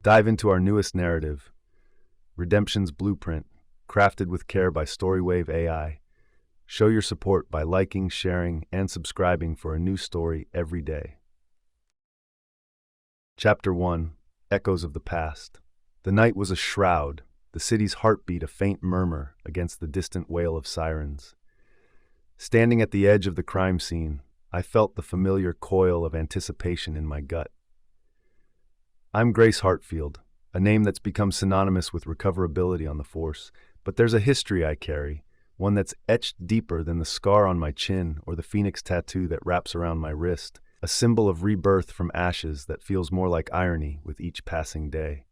Dive into our newest narrative, Redemption's Blueprint, crafted with care by StoryWave.ai. Show your support by liking, sharing, and subscribing for a new story every day. Chapter 1, Echoes of the Past. The night was a shroud, the city's heartbeat a faint murmur against the distant wail of sirens. Standing at the edge of the crime scene, I felt the familiar coil of anticipation in my gut. I'm Grace Hartfield, a name that's become synonymous with recoverability on the force, but there's a history I carry, one that's etched deeper than the scar on my chin or the phoenix tattoo that wraps around my wrist, a symbol of rebirth from ashes that feels more like irony with each passing day.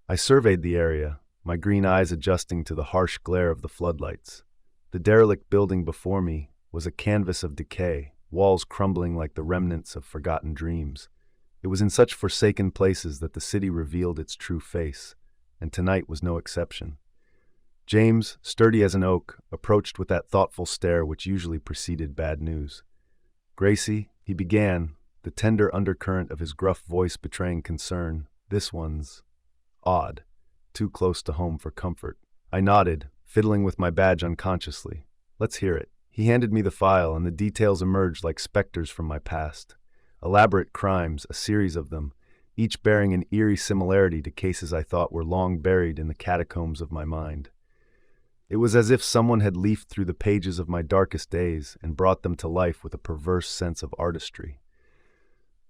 I surveyed the area, my green eyes adjusting to the harsh glare of the floodlights. The derelict building before me was a canvas of decay, walls crumbling like the remnants of forgotten dreams. It was in such forsaken places that the city revealed its true face, and tonight was no exception. James, sturdy as an oak, approached with that thoughtful stare which usually preceded bad news. "Gracie," he began, the tender undercurrent of his gruff voice betraying concern. "This one's odd, too close to home for comfort." I nodded, fiddling with my badge unconsciously. "Let's hear it." He handed me the file, and the details emerged like specters from my past. Elaborate crimes, a series of them, each bearing an eerie similarity to cases I thought were long buried in the catacombs of my mind. It was as if someone had leafed through the pages of my darkest days and brought them to life with a perverse sense of artistry.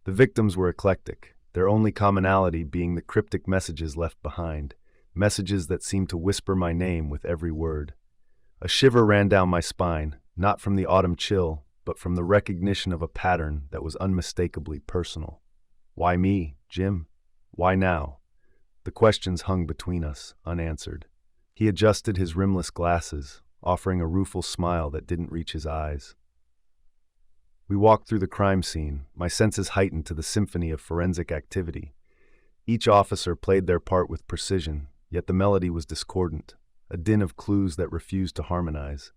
The victims were eclectic, their only commonality being the cryptic messages left behind, messages that seemed to whisper my name with every word. A shiver ran down my spine, not from the autumn chill, but from the recognition of a pattern that was unmistakably personal. Why me, Jim? Why now? The questions hung between us, unanswered. He adjusted his rimless glasses, offering a rueful smile that didn't reach his eyes. We walked through the crime scene, my senses heightened to the symphony of forensic activity. Each officer played their part with precision, yet the melody was discordant, a din of clues that refused to harmonize.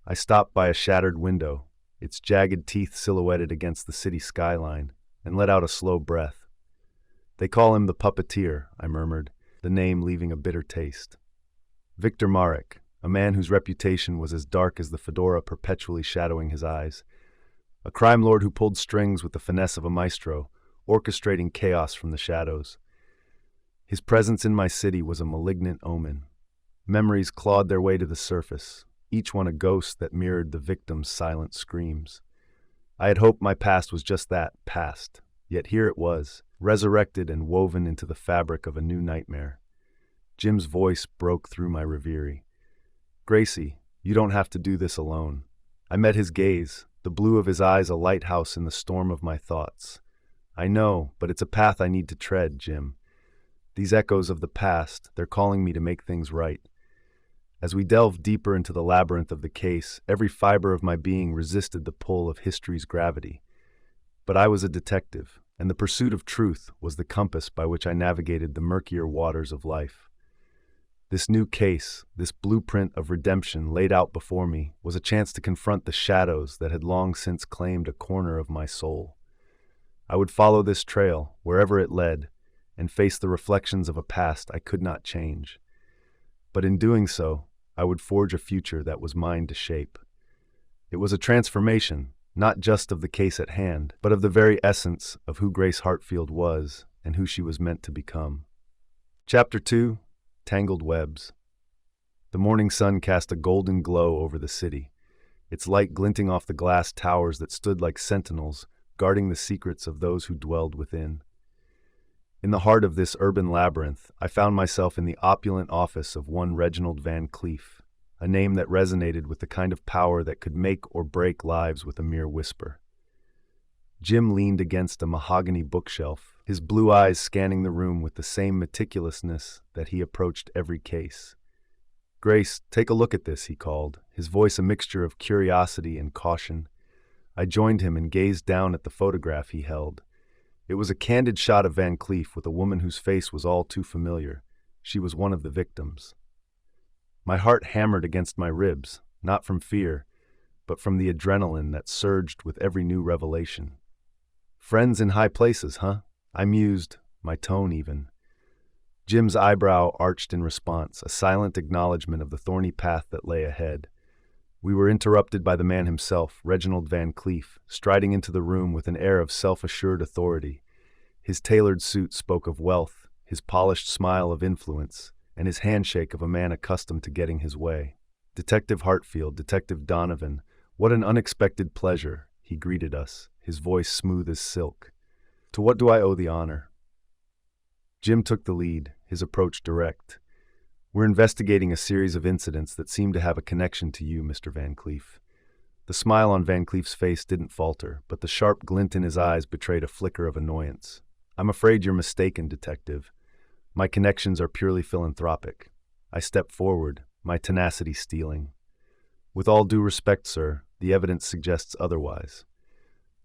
I stopped by a shattered window, its jagged teeth silhouetted against the city skyline, and let out a slow breath. "They call him the Puppeteer," I murmured, the name leaving a bitter taste. Victor Marek, a man whose reputation was as dark as the fedora perpetually shadowing his eyes. A crime lord who pulled strings with the finesse of a maestro, orchestrating chaos from the shadows. His presence in my city was a malignant omen. Memories clawed their way to the surface, each one a ghost that mirrored the victim's silent screams. I had hoped my past was just that, past, yet here it was, resurrected and woven into the fabric of a new nightmare. Jim's voice broke through my reverie. "Gracie, you don't have to do this alone." I met his gaze, the blue of his eyes a lighthouse in the storm of my thoughts. "I know, but it's a path I need to tread, Jim. These echoes of the past, they're calling me to make things right." As we delved deeper into the labyrinth of the case, every fiber of my being resisted the pull of history's gravity. But I was a detective, and the pursuit of truth was the compass by which I navigated the murkier waters of life. This new case, this blueprint of redemption laid out before me, was a chance to confront the shadows that had long since claimed a corner of my soul. I would follow this trail, wherever it led, and face the reflections of a past I could not change. But in doing so, I would forge a future that was mine to shape. It was a transformation, not just of the case at hand, but of the very essence of who Grace Hartfield was and who she was meant to become. Chapter 2, Tangled Webs. The morning sun cast a golden glow over the city, its light glinting off the glass towers that stood like sentinels, guarding the secrets of those who dwelled within. In the heart of this urban labyrinth, I found myself in the opulent office of one Reginald Van Cleef, a name that resonated with the kind of power that could make or break lives with a mere whisper. Jim leaned against a mahogany bookshelf, his blue eyes scanning the room with the same meticulousness that he approached every case. "Grace, take a look at this," he called, his voice a mixture of curiosity and caution. I joined him and gazed down at the photograph he held. It was a candid shot of Van Cleef with a woman whose face was all too familiar. She was one of the victims. My heart hammered against my ribs, not from fear, but from the adrenaline that surged with every new revelation. "Friends in high places, huh?" I mused, my tone even. Jim's eyebrow arched in response, a silent acknowledgement of the thorny path that lay ahead. We were interrupted by the man himself, Reginald Van Cleef, striding into the room with an air of self-assured authority. His tailored suit spoke of wealth, his polished smile of influence, and his handshake of a man accustomed to getting his way. "Detective Hartfield, Detective Donovan, what an unexpected pleasure," he greeted us, his voice smooth as silk. "To what do I owe the honor?" Jim took the lead, his approach direct. "We're investigating a series of incidents that seem to have a connection to you, Mr. Van Cleef." The smile on Van Cleef's face didn't falter, but the sharp glint in his eyes betrayed a flicker of annoyance. "I'm afraid you're mistaken, Detective. My connections are purely philanthropic." I stepped forward, my tenacity stealing. "With all due respect, sir, the evidence suggests otherwise."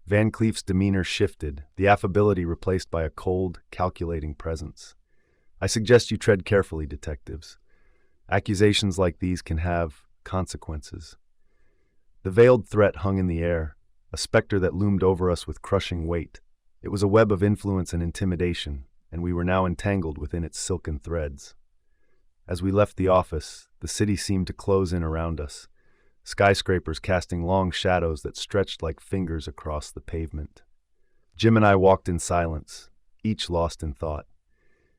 Van Cleef's demeanor shifted, the affability replaced by a cold, calculating presence. "I suggest you tread carefully, detectives. Accusations like these can have consequences." The veiled threat hung in the air, a specter that loomed over us with crushing weight. It was a web of influence and intimidation, and we were now entangled within its silken threads. As we left the office, the city seemed to close in around us, skyscrapers casting long shadows that stretched like fingers across the pavement. Jim and I walked in silence, each lost in thought.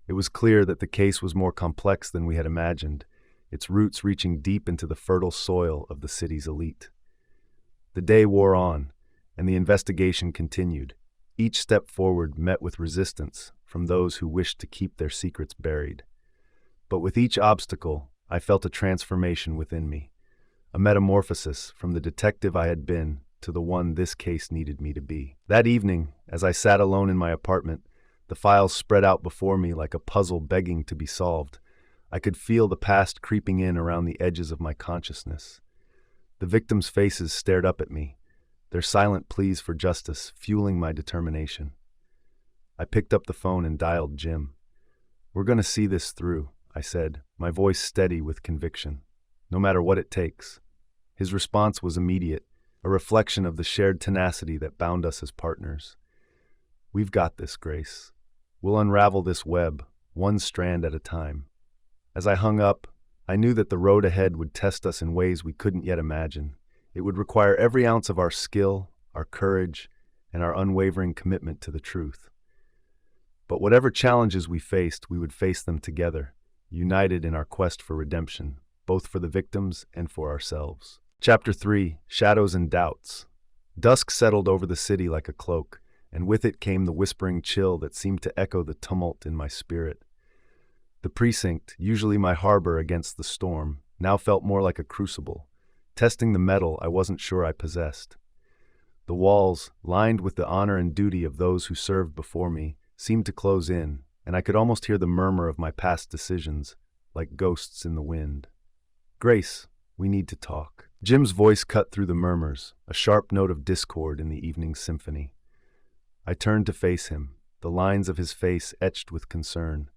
It was clear that the case was more complex than we had imagined, its roots reaching deep into the fertile soil of the city's elite. The day wore on, and the investigation continued. Each step forward met with resistance from those who wished to keep their secrets buried. But with each obstacle, I felt a transformation within me, a metamorphosis from the detective I had been to the one this case needed me to be. That evening, as I sat alone in my apartment, the files spread out before me like a puzzle begging to be solved. I could feel the past creeping in around the edges of my consciousness. The victims' faces stared up at me, their silent pleas for justice fueling my determination. I picked up the phone and dialed Jim. "We're going to see this through," I said, my voice steady with conviction. "No matter what it takes." His response was immediate, a reflection of the shared tenacity that bound us as partners. "We've got this, Grace. We'll unravel this web, one strand at a time." As I hung up, I knew that the road ahead would test us in ways we couldn't yet imagine. It would require every ounce of our skill, our courage, and our unwavering commitment to the truth. But whatever challenges we faced, we would face them together, united in our quest for redemption, both for the victims and for ourselves. Chapter 3: Shadows and Doubts. Dusk settled over the city like a cloak, and with it came the whispering chill that seemed to echo the tumult in my spirit. The precinct, usually my harbor against the storm, now felt more like a crucible, testing the metal I wasn't sure I possessed. The walls, lined with the honor and duty of those who served before me, seemed to close in, and I could almost hear the murmur of my past decisions, like ghosts in the wind. "Grace, we need to talk." Jim's voice cut through the murmurs, a sharp note of discord in the evening's symphony. I turned to face him, the lines of his face etched with concern.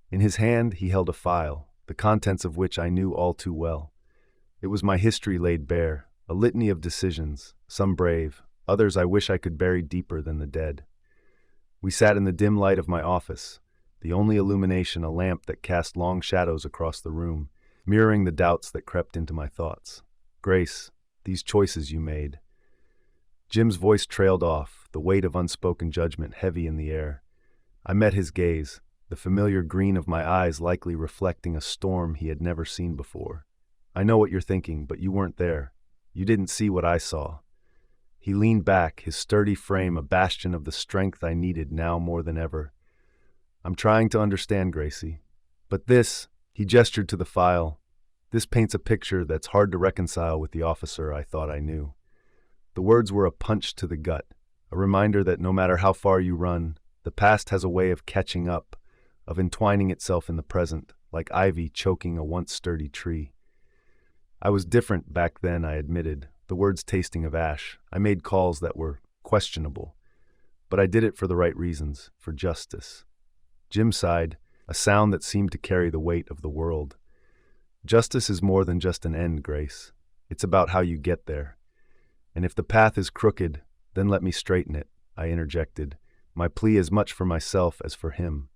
In his hand he held a file, the contents of which I knew all too well. It was my history laid bare, a litany of decisions, some brave, others I wish I could bury deeper than the dead. We sat in the dim light of my office, the only illumination a lamp that cast long shadows across the room, mirroring the doubts that crept into my thoughts. "Grace, these choices you made." Jim's voice trailed off, the weight of unspoken judgment heavy in the air. I met his gaze, the familiar green of my eyes likely reflecting a storm he had never seen before. "I know what you're thinking, but you weren't there. You didn't see what I saw." He leaned back, his sturdy frame a bastion of the strength I needed now more than ever. "I'm trying to understand, Gracie. But this," he gestured to the file, "this paints a picture that's hard to reconcile with the officer I thought I knew." The words were a punch to the gut, a reminder that no matter how far you run, the past has a way of catching up, of entwining itself in the present, like ivy choking a once sturdy tree. I was different back then, I admitted, the words tasting of ash. I made calls that were questionable, but I did it for the right reasons, for justice. Jim sighed, a sound that seemed to carry the weight of the world. "Justice is more than just an end, Grace. It's about how you get there. And if the path is crooked, then let me straighten it," I interjected, my plea as much for myself as for him.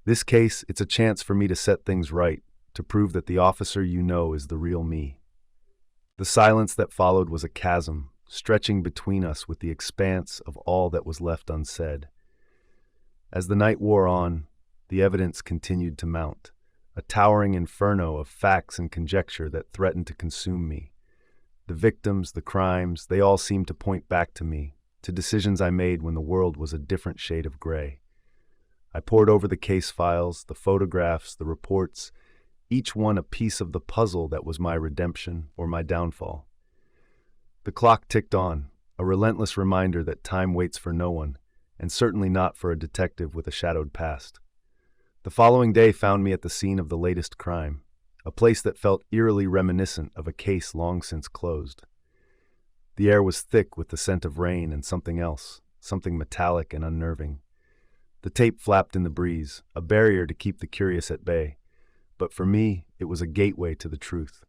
This case, it's a chance for me to set things right, to prove that the officer you know is the real me. The silence that followed was a chasm, stretching between us with the expanse of all that was left unsaid. As the night wore on, the evidence continued to mount, a towering inferno of facts and conjecture that threatened to consume me. The victims, the crimes, they all seemed to point back to me, to decisions I made when the world was a different shade of gray. I pored over the case files, the photographs, the reports, each one a piece of the puzzle that was my redemption or my downfall. The clock ticked on, a relentless reminder that time waits for no one, and certainly not for a detective with a shadowed past. The following day found me at the scene of the latest crime, a place that felt eerily reminiscent of a case long since closed. The air was thick with the scent of rain and something else, something metallic and unnerving. The tape flapped in the breeze, a barrier to keep the curious at bay, but for me, it was a gateway to the truth.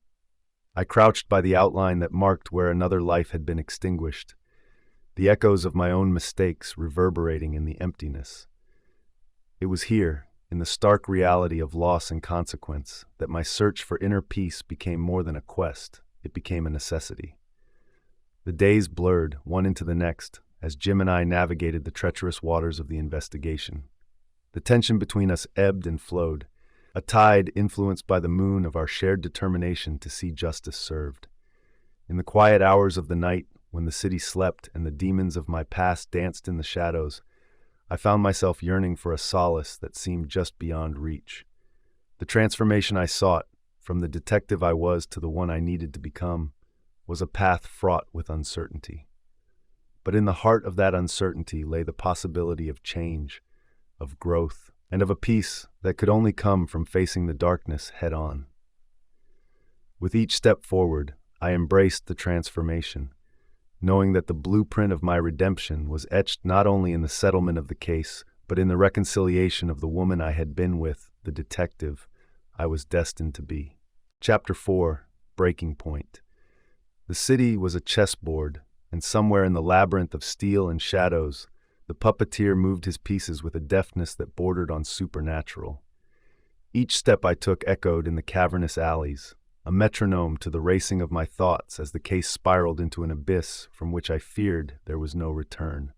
I crouched by the outline that marked where another life had been extinguished, the echoes of my own mistakes reverberating in the emptiness. It was here, in the stark reality of loss and consequence, that my search for inner peace became more than a quest, it became a necessity. The days blurred, one into the next, as Jim and I navigated the treacherous waters of the investigation. The tension between us ebbed and flowed, a tide influenced by the moon of our shared determination to see justice served. In the quiet hours of the night, when the city slept and the demons of my past danced in the shadows, I found myself yearning for a solace that seemed just beyond reach. The transformation I sought, from the detective I was to the one I needed to become, was a path fraught with uncertainty. But in the heart of that uncertainty lay the possibility of change, of growth, and of a peace that could only come from facing the darkness head-on. With each step forward, I embraced the transformation, knowing that the blueprint of my redemption was etched not only in the settlement of the case, but in the reconciliation of the woman I had been with, the detective I was destined to be. Chapter 4, Breaking Point. The city was a chessboard, and somewhere in the labyrinth of steel and shadows, the puppeteer moved his pieces with a deftness that bordered on supernatural. Each step I took echoed in the cavernous alleys, a metronome to the racing of my thoughts as the case spiraled into an abyss from which I feared there was no return.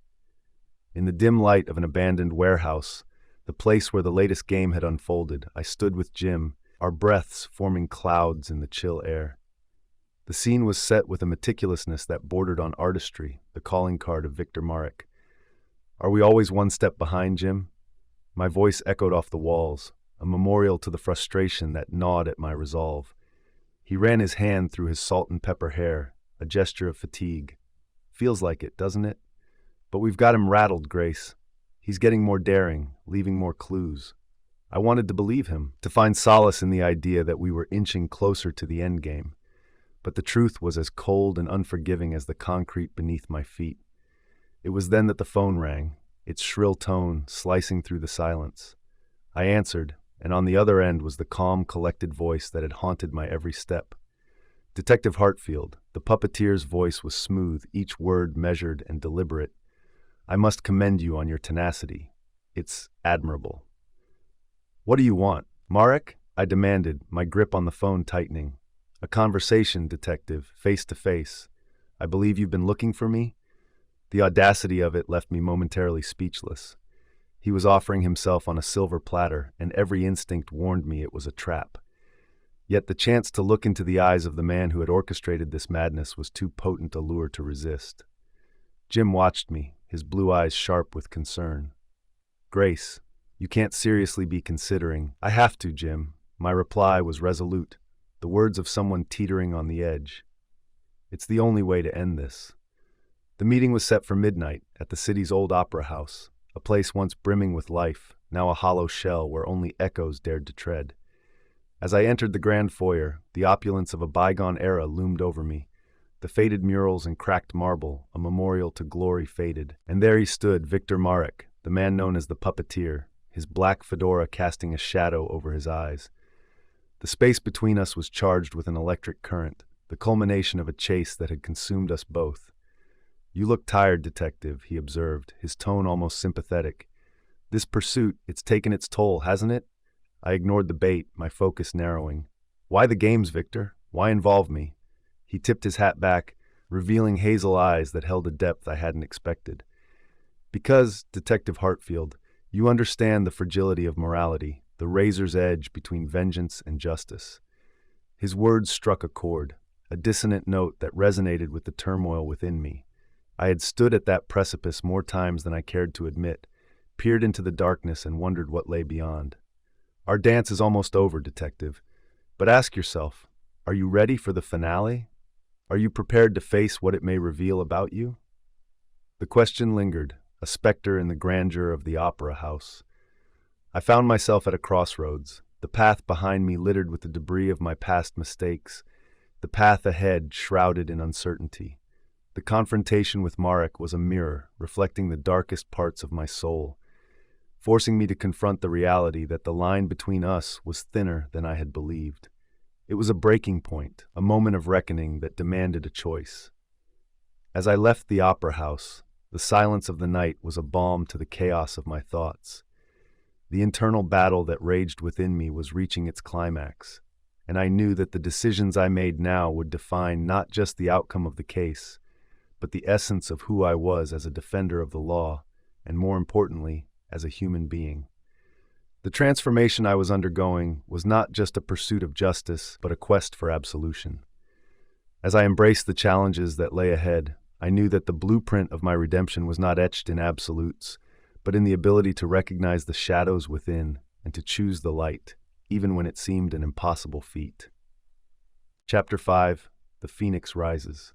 In the dim light of an abandoned warehouse, the place where the latest game had unfolded, I stood with Jim, our breaths forming clouds in the chill air. The scene was set with a meticulousness that bordered on artistry, the calling card of Victor Marek. "Are we always one step behind, Jim?" My voice echoed off the walls, a memorial to the frustration that gnawed at my resolve. He ran his hand through his salt and pepper hair, a gesture of fatigue. "Feels like it, doesn't it? But we've got him rattled, Grace. He's getting more daring, leaving more clues." I wanted to believe him, to find solace in the idea that we were inching closer to the endgame. But the truth was as cold and unforgiving as the concrete beneath my feet. It was then that the phone rang, its shrill tone slicing through the silence. I answered, and on the other end was the calm, collected voice that had haunted my every step. Detective Hartfield, the puppeteer's voice was smooth, each word measured and deliberate. "I must commend you on your tenacity. It's admirable." "What do you want, Marek?" I demanded, my grip on the phone tightening. "A conversation, detective, face to face. I believe you've been looking for me?" The audacity of it left me momentarily speechless. He was offering himself on a silver platter, and every instinct warned me it was a trap. Yet the chance to look into the eyes of the man who had orchestrated this madness was too potent a lure to resist. Jim watched me, his blue eyes sharp with concern. "Grace, you can't seriously be considering—" "I have to, Jim." My reply was resolute, the words of someone teetering on the edge. "It's the only way to end this." The meeting was set for midnight at the city's old opera house, a place once brimming with life, now a hollow shell where only echoes dared to tread. As I entered the grand foyer, the opulence of a bygone era loomed over me, the faded murals and cracked marble, a memorial to glory faded. And there he stood, Victor Marek, the man known as the Puppeteer, his black fedora casting a shadow over his eyes. The space between us was charged with an electric current, the culmination of a chase that had consumed us both. "You look tired, detective," he observed, his tone almost sympathetic. "This pursuit, it's taken its toll, hasn't it?" I ignored the bait, my focus narrowing. "Why the games, Victor? Why involve me?" He tipped his hat back, revealing hazel eyes that held a depth I hadn't expected. "Because, Detective Hartfield, you understand the fragility of morality, the razor's edge between vengeance and justice." His words struck a chord, a dissonant note that resonated with the turmoil within me. I had stood at that precipice more times than I cared to admit, peered into the darkness and wondered what lay beyond. "Our dance is almost over, detective. But ask yourself, are you ready for the finale? Are you prepared to face what it may reveal about you?" The question lingered, a specter in the grandeur of the opera house. I found myself at a crossroads, the path behind me littered with the debris of my past mistakes, the path ahead shrouded in uncertainty. The confrontation with Marek was a mirror, reflecting the darkest parts of my soul, forcing me to confront the reality that the line between us was thinner than I had believed. It was a breaking point, a moment of reckoning that demanded a choice. As I left the opera house, the silence of the night was a balm to the chaos of my thoughts. The internal battle that raged within me was reaching its climax, and I knew that the decisions I made now would define not just the outcome of the case, but the essence of who I was as a defender of the law, and more importantly, as a human being. The transformation I was undergoing was not just a pursuit of justice, but a quest for absolution. As I embraced the challenges that lay ahead, I knew that the blueprint of my redemption was not etched in absolutes, but in the ability to recognize the shadows within and to choose the light, even when it seemed an impossible feat. Chapter 5: The Phoenix Rises.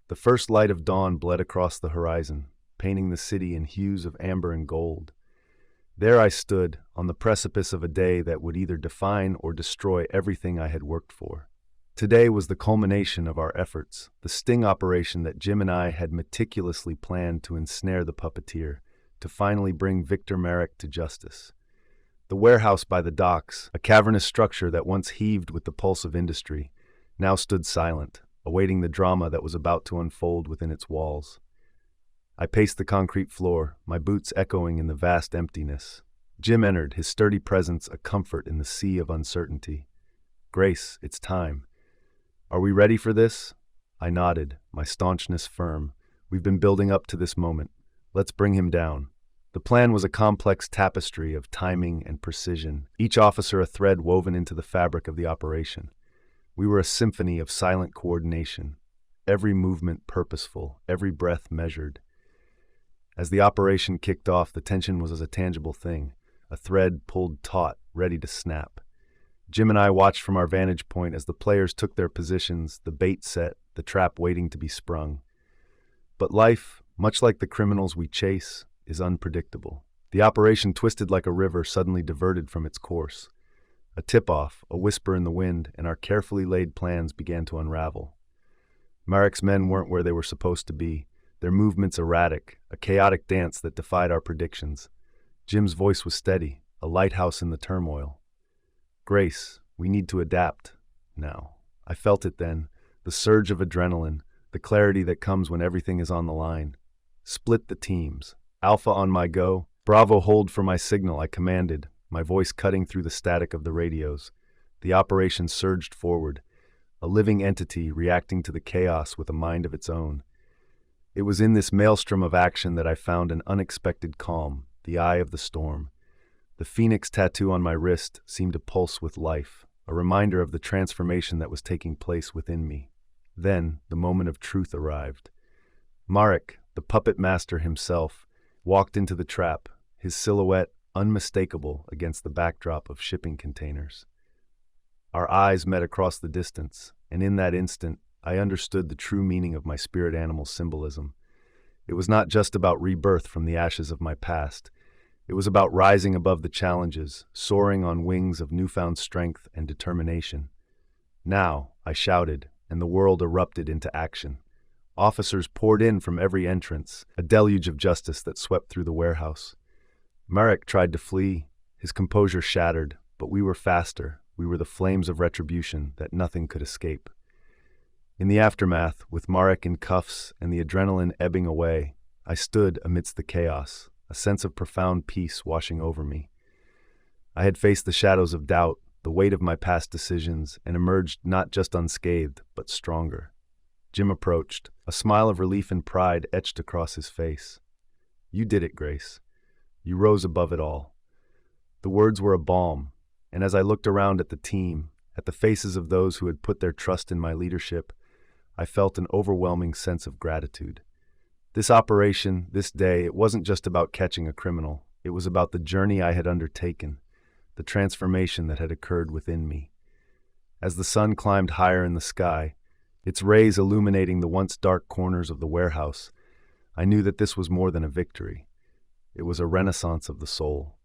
The first light of dawn bled across the horizon, painting the city in hues of amber and gold. There I stood, on the precipice of a day that would either define or destroy everything I had worked for. Today was the culmination of our efforts, the sting operation that Jim and I had meticulously planned to ensnare the puppeteer, to finally bring Victor Marek to justice. The warehouse by the docks, a cavernous structure that once heaved with the pulse of industry, now stood silent, awaiting the drama that was about to unfold within its walls. I paced the concrete floor, my boots echoing in the vast emptiness. Jim entered, his sturdy presence a comfort in the sea of uncertainty. "Grace, it's time. Are we ready for this?" I nodded, my staunchness firm. "We've been building up to this moment. Let's bring him down." The plan was a complex tapestry of timing and precision, each officer a thread woven into the fabric of the operation. We were a symphony of silent coordination, every movement purposeful, every breath measured. As the operation kicked off, the tension was as a tangible thing, a thread pulled taut, ready to snap. Jim and I watched from our vantage point as the players took their positions, the bait set, the trap waiting to be sprung. But life, much like the criminals we chase, is unpredictable. The operation twisted like a river suddenly diverted from its course. A tip-off, a whisper in the wind, and our carefully laid plans began to unravel. Marek's men weren't where they were supposed to be, their movements erratic, a chaotic dance that defied our predictions. Jim's voice was steady, a lighthouse in the turmoil. "Grace, we need to adapt now." I felt it then, the surge of adrenaline, the clarity that comes when everything is on the line. "Split the teams. Alpha on my go. Bravo, hold for my signal," I commanded, my voice cutting through the static of the radios. The operation surged forward, a living entity reacting to the chaos with a mind of its own. It was in this maelstrom of action that I found an unexpected calm, the eye of the storm. The phoenix tattoo on my wrist seemed to pulse with life, a reminder of the transformation that was taking place within me. Then, the moment of truth arrived. Marek, the puppet master himself, walked into the trap, his silhouette unmistakable against the backdrop of shipping containers. Our eyes met across the distance, and in that instant, I understood the true meaning of my spirit animal symbolism. It was not just about rebirth from the ashes of my past. It was about rising above the challenges, soaring on wings of newfound strength and determination. "Now," I shouted, and the world erupted into action. Officers poured in from every entrance, a deluge of justice that swept through the warehouse. Marek tried to flee, his composure shattered, but we were faster. We were the flames of retribution that nothing could escape. In the aftermath, with Marek in cuffs and the adrenaline ebbing away, I stood amidst the chaos, a sense of profound peace washing over me. I had faced the shadows of doubt, the weight of my past decisions, and emerged not just unscathed, but stronger. Jim approached, a smile of relief and pride etched across his face. "You did it, Grace. You rose above it all." The words were a balm, and as I looked around at the team, at the faces of those who had put their trust in my leadership, I felt an overwhelming sense of gratitude. This operation, this day, it wasn't just about catching a criminal. It was about the journey I had undertaken, the transformation that had occurred within me. As the sun climbed higher in the sky, its rays illuminating the once dark corners of the warehouse, I knew that this was more than a victory. It was a renaissance of the soul.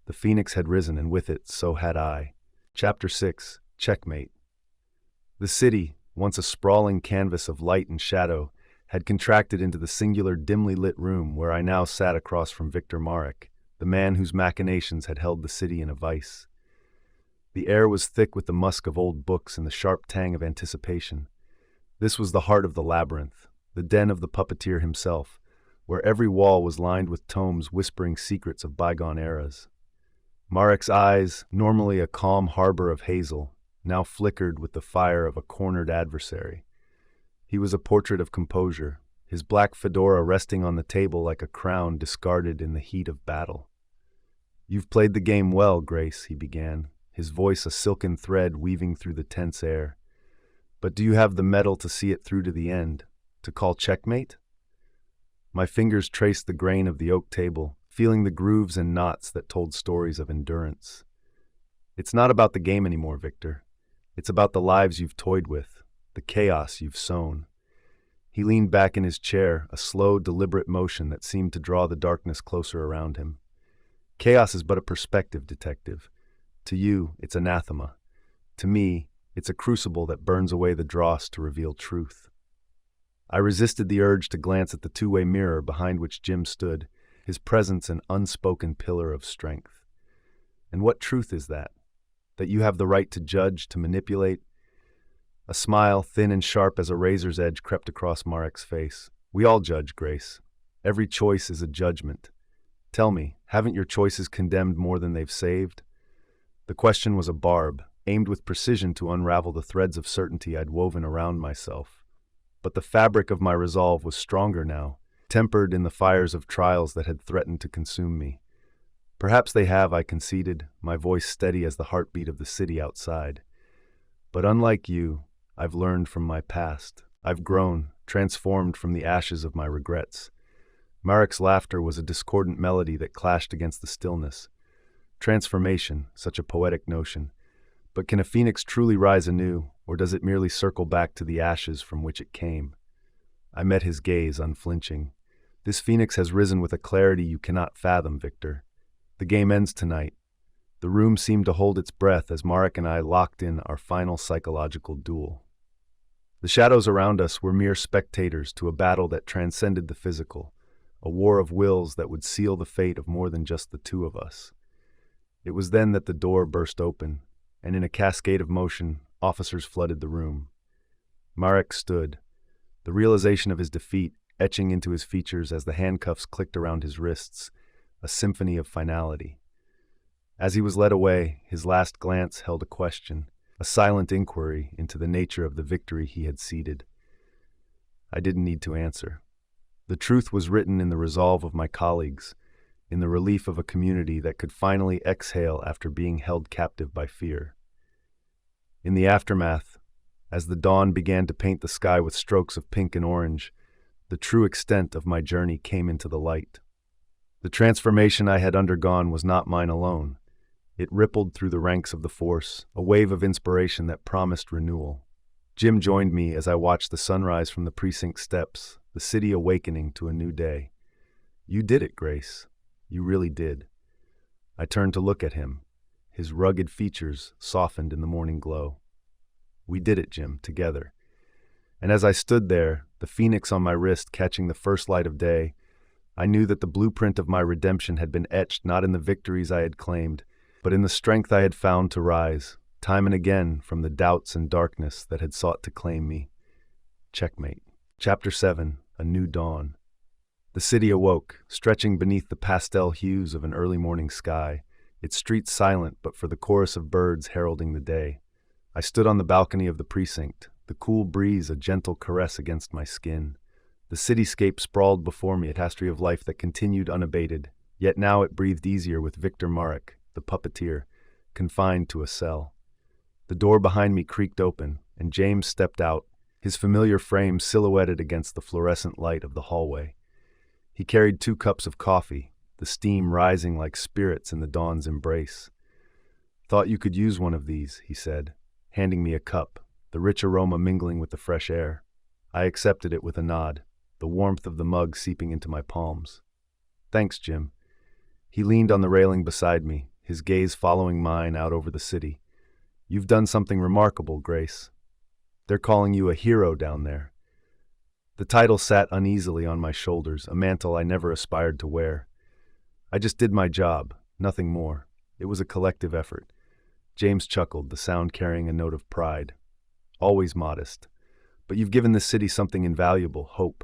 The phoenix had risen, and with it, so had I. Chapter 6. Checkmate. The city, once a sprawling canvas of light and shadow, had contracted into the singular dimly lit room where I now sat across from Victor Marek, the man whose machinations had held the city in a vice. The air was thick with the musk of old books and the sharp tang of anticipation. This was the heart of the labyrinth, the den of the puppeteer himself, where every wall was lined with tomes whispering secrets of bygone eras. Marek's eyes, normally a calm harbor of hazel, now flickered with the fire of a cornered adversary. He was a portrait of composure, his black fedora resting on the table like a crown discarded in the heat of battle. "You've played the game well, Grace," he began, his voice a silken thread weaving through the tense air. "But do you have the mettle to see it through to the end, to call checkmate?" My fingers traced the grain of the oak table, feeling the grooves and knots that told stories of endurance. "It's not about the game anymore, Victor. It's about the lives you've toyed with, the chaos you've sown." He leaned back in his chair, a slow, deliberate motion that seemed to draw the darkness closer around him. "Chaos is but a perspective, detective. To you, it's anathema. To me, it's a crucible that burns away the dross to reveal truth." I resisted the urge to glance at the two-way mirror behind which Jim stood, his presence an unspoken pillar of strength. "And what truth is that? That you have the right to judge, to manipulate?" A smile, thin and sharp as a razor's edge, crept across Marek's face. "We all judge, Grace. Every choice is a judgment. Tell me, haven't your choices condemned more than they've saved?" The question was a barb, aimed with precision to unravel the threads of certainty I'd woven around myself. But the fabric of my resolve was stronger now, tempered in the fires of trials that had threatened to consume me. "Perhaps they have," I conceded, my voice steady as the heartbeat of the city outside. "But unlike you, I've learned from my past. I've grown, transformed from the ashes of my regrets." Marek's laughter was a discordant melody that clashed against the stillness. Transformation, such a poetic notion. But can a phoenix truly rise anew, or does it merely circle back to the ashes from which it came? I met his gaze, unflinching. "This phoenix has risen with a clarity you cannot fathom, Victor. The game ends tonight." The room seemed to hold its breath as Marek and I locked in our final psychological duel. The shadows around us were mere spectators to a battle that transcended the physical, a war of wills that would seal the fate of more than just the two of us. It was then that the door burst open, and in a cascade of motion, officers flooded the room. Marek stood, the realization of his defeat etching into his features as the handcuffs clicked around his wrists, a symphony of finality. As he was led away, his last glance held a question, a silent inquiry into the nature of the victory he had ceded. I didn't need to answer. The truth was written in the resolve of my colleagues, in the relief of a community that could finally exhale after being held captive by fear. In the aftermath, as the dawn began to paint the sky with strokes of pink and orange, the true extent of my journey came into the light. The transformation I had undergone was not mine alone. It rippled through the ranks of the force, a wave of inspiration that promised renewal. Jim joined me as I watched the sunrise from the precinct steps, the city awakening to a new day. "You did it, Grace. You really did." I turned to look at him, his rugged features softened in the morning glow. "We did it, Jim, together." And as I stood there, the phoenix on my wrist catching the first light of day, I knew that the blueprint of my redemption had been etched not in the victories I had claimed, but in the strength I had found to rise, time and again, from the doubts and darkness that had sought to claim me. Checkmate. Chapter 7. A New Dawn. The city awoke, stretching beneath the pastel hues of an early morning sky, its streets silent but for the chorus of birds heralding the day. I stood on the balcony of the precinct, the cool breeze a gentle caress against my skin. The cityscape sprawled before me, a tapestry of life that continued unabated, yet now it breathed easier with Victor Marek, the puppeteer, confined to a cell. The door behind me creaked open, and James stepped out, his familiar frame silhouetted against the fluorescent light of the hallway. He carried 2 cups of coffee, the steam rising like spirits in the dawn's embrace. "Thought you could use one of these," he said, handing me a cup, the rich aroma mingling with the fresh air. I accepted it with a nod, the warmth of the mug seeping into my palms. "Thanks, Jim." He leaned on the railing beside me, his gaze following mine out over the city. "You've done something remarkable, Grace. They're calling you a hero down there." The title sat uneasily on my shoulders, a mantle I never aspired to wear. "I just did my job, nothing more. It was a collective effort." James chuckled, the sound carrying a note of pride. "Always modest. But you've given this city something invaluable, hope."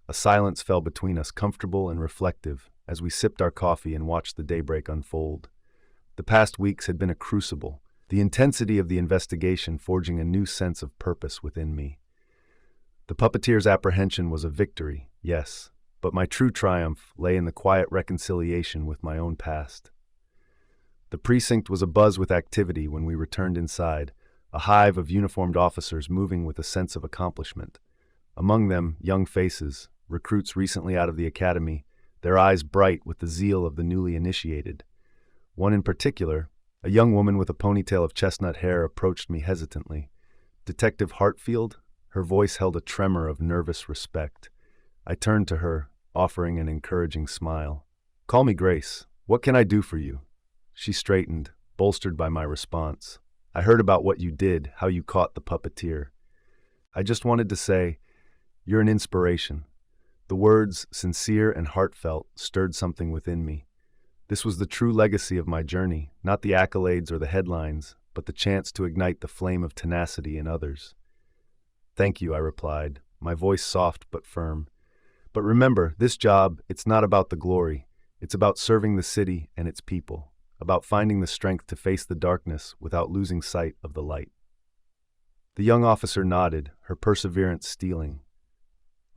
A silence fell between us, comfortable and reflective, as we sipped our coffee and watched the daybreak unfold. The past weeks had been a crucible, the intensity of the investigation forging a new sense of purpose within me. The puppeteer's apprehension was a victory, yes, but my true triumph lay in the quiet reconciliation with my own past. The precinct was abuzz with activity when we returned inside, a hive of uniformed officers moving with a sense of accomplishment. Among them, young faces, recruits recently out of the academy, their eyes bright with the zeal of the newly initiated. One in particular, a young woman with a ponytail of chestnut hair, approached me hesitantly. "Detective Hartfield?" Her voice held a tremor of nervous respect. I turned to her, offering an encouraging smile. "Call me Grace. What can I do for you?" She straightened, bolstered by my response. "I heard about what you did, how you caught the puppeteer. I just wanted to say, you're an inspiration." The words, sincere and heartfelt, stirred something within me. This was the true legacy of my journey, not the accolades or the headlines, but the chance to ignite the flame of tenacity in others. "Thank you," I replied, my voice soft but firm. "But remember, this job, it's not about the glory. It's about serving the city and its people, about finding the strength to face the darkness without losing sight of the light." The young officer nodded, her perseverance stealing.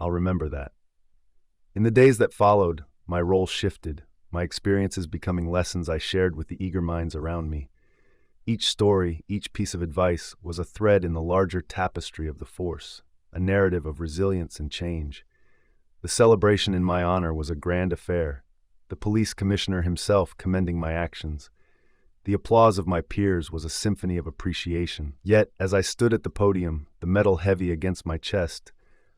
"I'll remember that." In the days that followed, my role shifted, my experiences becoming lessons I shared with the eager minds around me. Each story, each piece of advice, was a thread in the larger tapestry of the force, a narrative of resilience and change. The celebration in my honor was a grand affair, the police commissioner himself commending my actions. The applause of my peers was a symphony of appreciation. Yet, as I stood at the podium, the medal heavy against my chest,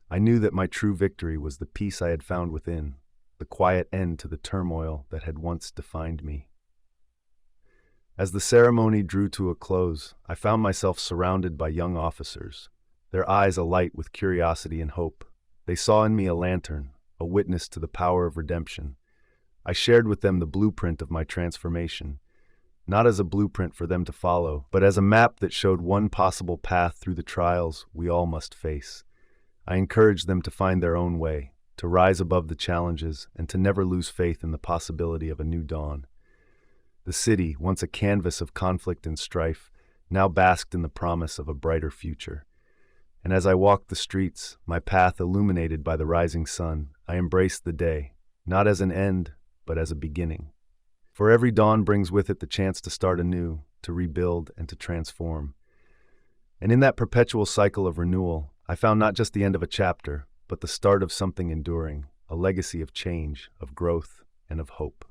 I knew that my true victory was the peace I had found within, the quiet end to the turmoil that had once defined me. As the ceremony drew to a close, I found myself surrounded by young officers, their eyes alight with curiosity and hope. They saw in me a lantern, a witness to the power of redemption. I shared with them the blueprint of my transformation, not as a blueprint for them to follow, but as a map that showed one possible path through the trials we all must face. I encouraged them to find their own way, to rise above the challenges, and to never lose faith in the possibility of a new dawn. The city, once a canvas of conflict and strife, now basked in the promise of a brighter future. And as I walked the streets, my path illuminated by the rising sun, I embraced the day, not as an end, but as a beginning. For every dawn brings with it the chance to start anew, to rebuild, and to transform. And in that perpetual cycle of renewal, I found not just the end of a chapter, but the start of something enduring, a legacy of change, of growth, and of hope.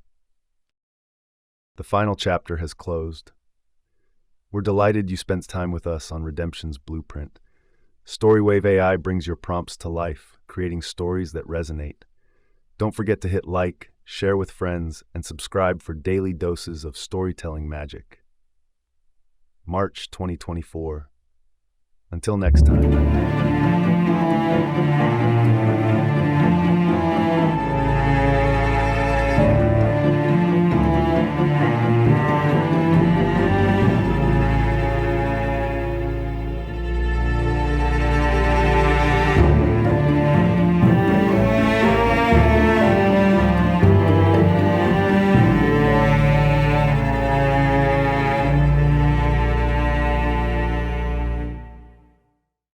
The final chapter has closed. We're delighted you spent time with us on Redemption's Blueprint. StoryWave.ai brings your prompts to life, creating stories that resonate. Don't forget to hit like, share with friends, and subscribe for daily doses of storytelling magic. March 2024. Until next time.